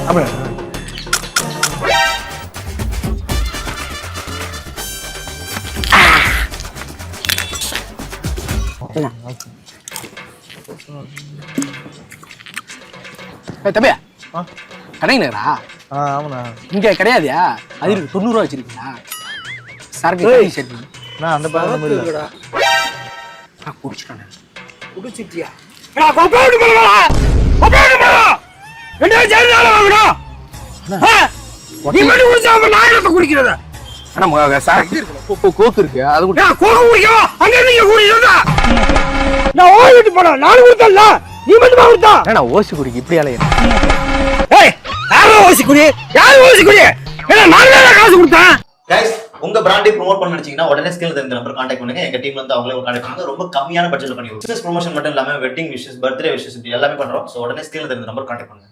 அப்படியா? தம்பியா கடைங்கடா. ஆமாண்ணா. இங்க கிடையாதுயா? அது இருக்கு 90 ரூபா வச்சிருக்கீங்களா? சரக்கு சரி நான் அந்த பக்கம் இல்ல. குடிச்சிட்டானே. குடிச்சிட்டியா? குடிக்கிறதா கோக்கு இருக்கு அது நான் ஓடிட்டு போனா நானும் கொடுத்தல நீ மட்டுமா கொடுத்தா? ஏன்னா ஓசி குடிக்கு இப்படி அலைய. யாரோ ஓசி குடி, யாரும் ஓசி குடி. ஏன்னா நான் தான் காசு கொடுத்தேன். கைஸ், உங்க பிராண்டை ப்ரோமோட் பண்ண நினைச்சீங்கன்னா உடனே ஸ்கில் தெரிஞ்ச நம்பர் கான்டாக்ட் பண்ணுங்க. எங்க டீம்ல இருந்து அவங்களே கான்டாக்ட் பண்ணுங்க. ரொம்ப கம்மியான பட்ஜெட்ல பண்ணி பிசினஸ் ப்ரொமோஷன் மட்டும் இல்லாம வெட்டிங் விஷஸ், பர்த்டே விஷஸ் எல்லாமே பண்றோம். சோ உடனே ஸ்கில் தெரிஞ்ச நம்பர் கான்டாக்ட் பண்ணுங்க.